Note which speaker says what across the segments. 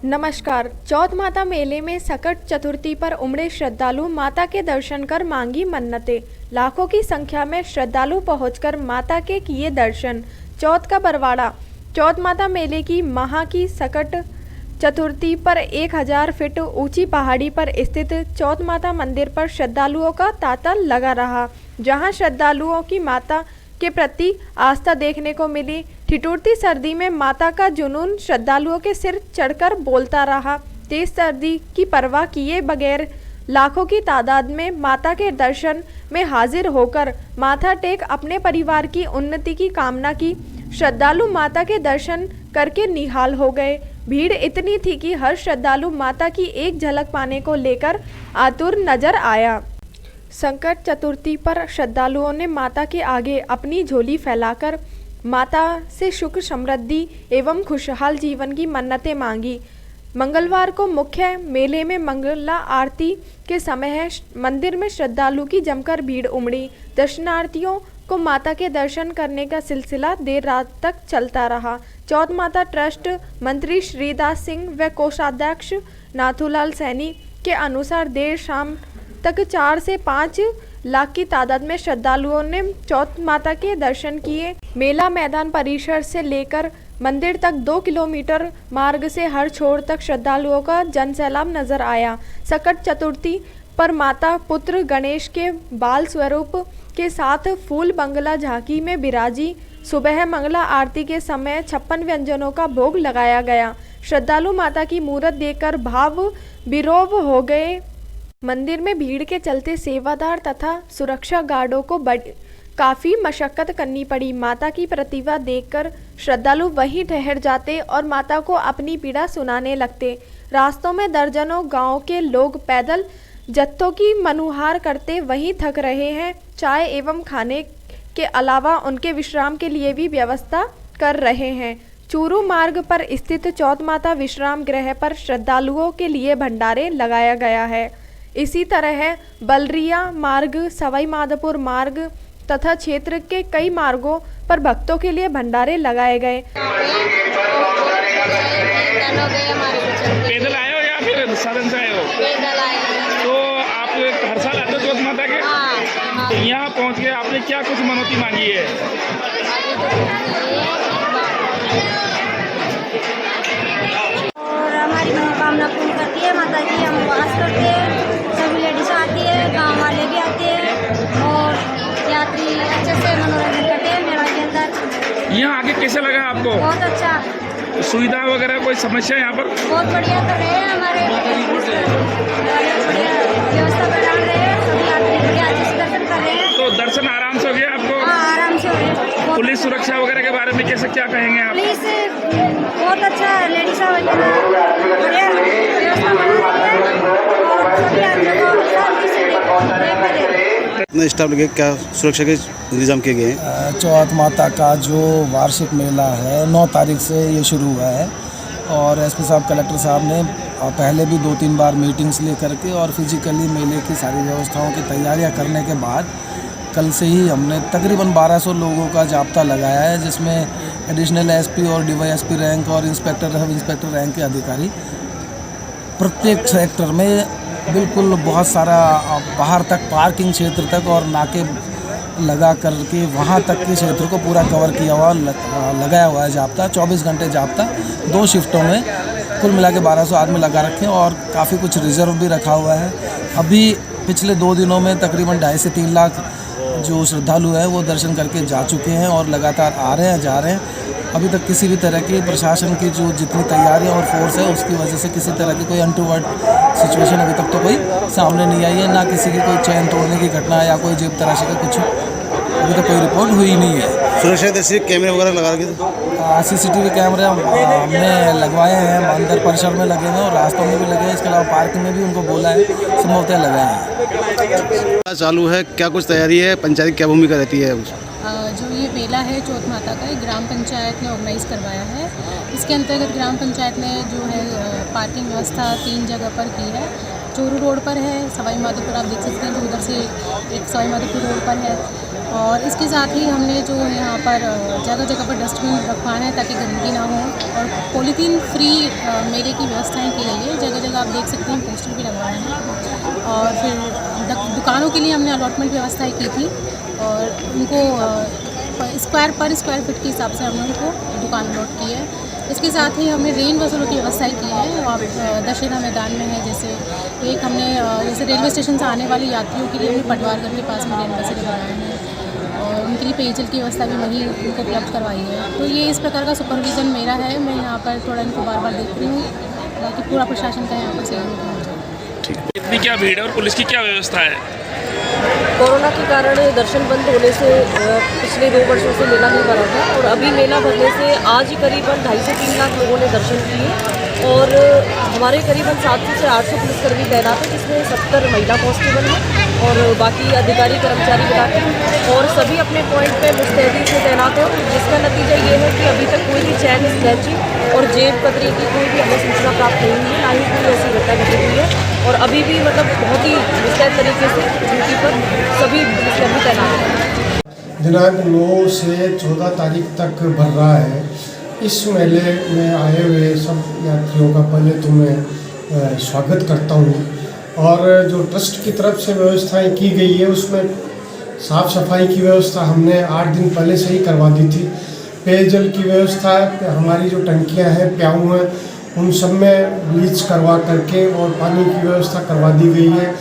Speaker 1: नमस्कार। चौथ माता मेले में सकट चतुर्थी पर उमड़े श्रद्धालु माता के दर्शन कर मांगी मन्नतें। लाखों की संख्या में श्रद्धालु पहुंचकर माता के किए दर्शन। चौथ का बरवाड़ा। चौथ माता मेले की माह की सकट चतुर्थी पर 1000 फीट ऊंची पहाड़ी पर स्थित चौथ माता मंदिर पर श्रद्धालुओं का तांता लगा रहा, जहां श्रद्धालुओं की माता के प्रति आस्था देखने को मिली। ठिठुरती सर्दी में माता का जुनून श्रद्धालुओं के सिर चढ़कर बोलता रहा। तेज सर्दी की परवाह किए बगैर लाखों की तादाद में माता के दर्शन में हाजिर होकर माथा टेक अपने परिवार की उन्नति की कामना की। श्रद्धालु माता के दर्शन करके निहाल हो गए। भीड़ इतनी थी कि हर श्रद्धालु माता की एक झलक पाने को लेकर आतुर नजर आया। संकट चतुर्थी पर श्रद्धालुओं ने माता के आगे अपनी झोली फैलाकर माता से सुख समृद्धि एवं खुशहाल जीवन की मन्नतें मांगी। मंगलवार को मुख्य मेले में मंगला आरती के समय मंदिर में श्रद्धालु की जमकर भीड़ उमड़ी। दर्शनार्थियों को माता के दर्शन करने का सिलसिला देर रात तक चलता रहा। चौथ माता ट्रस्ट मंत्री श्रीदास सिंह व कोषाध्यक्ष नाथूलाल सैनी के अनुसार देर शाम तक 4 से 5 लाख की तादाद में श्रद्धालुओं ने चौथ माता के दर्शन किए। मेला मैदान परिसर से लेकर मंदिर तक 2 किलोमीटर मार्ग से हर छोर तक श्रद्धालुओं का जनसैलाब नजर आया। सकट चतुर्थी पर माता पुत्र गणेश के बाल स्वरूप के साथ फूल बंगला झांकी में बिराजी। सुबह मंगला आरती के समय 56 व्यंजनों का भोग लगाया गया। श्रद्धालु माता की मूरत देखकर भाव विभोर हो गए। मंदिर में भीड़ के चलते सेवादार तथा सुरक्षा गार्डों को काफ़ी मशक्कत करनी पड़ी। माता की प्रतिभा देखकर श्रद्धालु वहीं ठहर जाते और माता को अपनी पीड़ा सुनाने लगते। रास्तों में दर्जनों गांव के लोग पैदल जत्थों की मनुहार करते वहीं थक रहे हैं। चाय एवं खाने के अलावा उनके विश्राम के लिए भी व्यवस्था कर रहे हैं। चूरू मार्ग पर स्थित चौथ माता विश्राम गृह पर श्रद्धालुओं के लिए भंडारे लगाया गया है। इसी तरह बलरिया मार्ग, सवाई माधोपुर मार्ग तथा क्षेत्र के कई मार्गों पर भक्तों के लिए भंडारे लगाए गए।
Speaker 2: पैदल आए हो या फिर साधन से आए हो?
Speaker 3: पैदल आए।
Speaker 2: तो आप हर साल आते हो चौथ माता के?
Speaker 3: हाँ।
Speaker 2: तो यहाँ पहुँच के आपने क्या कुछ मनौती मांगी है?
Speaker 3: और हमारी मनोकामना पूर्ण करती है माता जी। हम उपवास करते हैं, सभी लेडीज आती है, गांव वाले भी आते हैं और यात्री अच्छे से मनोरंजन करते हैं मेला के अंदर।
Speaker 2: यहाँ आके कैसे लगा आपको?
Speaker 3: बहुत अच्छा।
Speaker 2: सुविधा वगैरह कोई समस्या यहाँ पर?
Speaker 3: बहुत बढ़िया कर रहे हैं हमारे बढ़िया व्यवस्था प्रदान रहे हैं। सभी यात्री बढ़िया अच्छे से दर्शन कर रहे हैं।
Speaker 2: तो दर्शन आराम से हो गया आपको?
Speaker 3: हाँ, आराम से हो रहे हैं।
Speaker 2: पुलिस सुरक्षा वगैरह के बारे में कैसे क्या कहेंगे आप?
Speaker 3: पुलिस बहुत अच्छा है, लेडीज बढ़िया व्यवस्था बना रही है और सभी यात्रियों को शांति से
Speaker 4: कितना स्टाफ लगे, क्या सुरक्षा के इंतजाम किए गए हैं?
Speaker 5: चौथ माता का जो वार्षिक मेला है 9 तारीख से ये शुरू हुआ है और एसपी साहब, कलेक्टर साहब ने पहले भी 2-3 बार मीटिंग्स लेकर के और फिजिकली मेले की सारी व्यवस्थाओं की तैयारियां करने के बाद कल से ही हमने तकरीबन 1200 लोगों का जाब्ता लगाया है, जिसमें एडिशनल एसपी और डीवाईएसपी रैंक और इंस्पेक्टर, सब इंस्पेक्टर रैंक के अधिकारी प्रत्येक सेक्टर में बिल्कुल बहुत सारा बाहर तक पार्किंग क्षेत्र तक और नाके लगा करके वहाँ तक के क्षेत्र को पूरा कवर किया हुआ लगाया हुआ है जाब्ता। 24 घंटे जाब्ता 2 शिफ्टों में कुल मिला के 1200 आदमी लगा रखे हैं और काफ़ी कुछ रिजर्व भी रखा हुआ है। अभी पिछले 2 दिनों में तकरीबन 2.5 से 3 लाख जो श्रद्धालु हैं वो दर्शन करके जा चुके हैं और लगातार आ रहे हैं, जा रहे हैं। अभी तक किसी भी तरह की प्रशासन की जो जितनी तैयारियां और फोर्स है उसकी वजह से किसी तरह की कोई अनटूवर्ड सिचुएशन अभी तक तो कोई सामने नहीं आई है। ना किसी की कोई चैन तोड़ने की घटना या कोई जेब तराशी का कुछ अभी तक कोई रिपोर्ट हुई नहीं है।
Speaker 4: सुरक्षा दृष्टि कैमरे वगैरह लगा रखे?
Speaker 5: CCTV कैमरे हमने लगवाए हैं, अंदर परिसर में लगे हैं और रास्तों में भी लगे हैं। इसके अलावा पार्किंग में भी उनको बोला है, संभवतः लगाए हैं।
Speaker 4: चालू है, क्या कुछ तैयारी है, पंचायत क्या भूमिका रहती है?
Speaker 6: जो ये मेला है चौथ माता का, ग्राम पंचायत ने ऑर्गेनाइज़ करवाया है। इसके अंतर्गत ग्राम पंचायत ने जो है पार्किंग व्यवस्था 3 जगह पर की है। चूरू रोड पर है, सवाई माधोपुर आप देख सकते हैं जो उधर से एक सवाई माधोपुर रोड पर है और इसके साथ ही हमने जो यहाँ पर जगह जगह पर डस्टबिन रखवाना है ताकि गंदगी ना हो, और पॉलीथीन फ्री मेले की व्यवस्थाएं की गई है। जगह जगह आप देख सकते हैं पोस्टर भी लगवाए हैं। और फिर दुकानों के लिए हमने अलॉटमेंट व्यवस्थाएं की थी और उनको स्क्वायर फीट के हिसाब से हमने उनको दुकान अलॉट की है। इसके साथ ही हमने रेन बसेरों की व्यवस्थाएं की है। और दशहरा मैदान में है, जैसे एक हमने जैसे रेलवे स्टेशन से आने वाले यात्रियों के लिए हमने पटवारगढ़ के पास में रेन बसेरे बनाए हैं और उनके लिए पेयजल की व्यवस्था भी वहीं उनको उपलब्ध करवाई है। तो ये इस प्रकार का सुपरविज़न मेरा है। मैं यहाँ पर थोड़ा इनको बार बार देख रही हूँ, बाकी पूरा प्रशासन का यहाँ पर सहयोग है।
Speaker 2: इतनी क्या भीड़ है और पुलिस की क्या व्यवस्था है?
Speaker 7: कोरोना के कारण दर्शन बंद होने से पिछले 2 वर्षों से मेला नहीं भरा था और अभी मेला भरने से आज ही करीबन 2.5 से 3 लाख लोगों ने दर्शन किए और हमारे करीबन 700 से 800 पुलिसकर्मी तैनात हैं, जिसमें 70 महिला कांस्टेबल हैं और बाकी अधिकारी कर्मचारी मिला के और सभी अपने पॉइंट पे मुस्तैदी से तैनात हैं, जिसका नतीजा ये है कि अभी तक कोई भी चैन स्नैचिंग और जेब कतरे की कोई भी हमें सूचना प्राप्त नहीं हुई है, ना ही कोई ऐसी घटना घटित हुई है। और अभी भी मतलब बहुत ही मुस्तैद तरीके से ड्यूटी पर सभी पुलिसकर्मी तैनात हैं।
Speaker 8: दिनांक 9 से 14 तारीख तक भर रहा है। इस मेले में आए हुए सब यात्रियों का पहले तो मैं स्वागत करता हूँ और जो ट्रस्ट की तरफ से व्यवस्थाएं की गई है उसमें साफ़ सफाई की व्यवस्था हमने 8 दिन पहले से ही करवा दी थी। पेयजल की व्यवस्था हमारी जो टंकियाँ हैं प्याऊ हैं उन सब में ब्लीच करवा करके और पानी की व्यवस्था करवा दी गई है।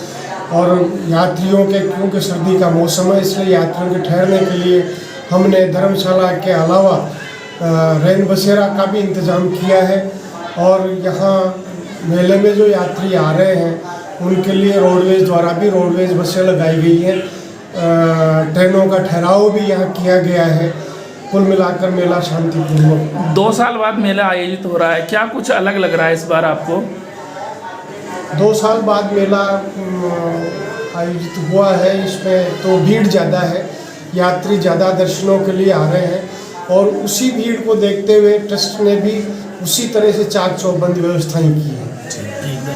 Speaker 8: और यात्रियों के क्योंकि सर्दी का मौसम है इसलिए यात्रियों के ठहरने के लिए हमने धर्मशाला के अलावा रैन बसेरा का भी इंतज़ाम किया है। और यहाँ मेले में जो यात्री आ रहे हैं उनके लिए रोडवेज द्वारा भी रोडवेज बसें लगाई गई हैं। ट्रेनों का ठहराव भी यहाँ किया गया है। कुल मिलाकर मेला शांतिपूर्वक
Speaker 2: 2 साल बाद मेला आयोजित हो रहा है, क्या कुछ अलग लग रहा है इस बार आपको?
Speaker 8: 2 साल बाद मेला आयोजित हुआ है, इसमें तो भीड़ ज़्यादा है, यात्री ज़्यादा दर्शनों के लिए आ रहे हैं और उसी भीड़ को देखते हुए ट्रस्ट ने भी उसी तरह से चाक चौबंद व्यवस्थाएं की है।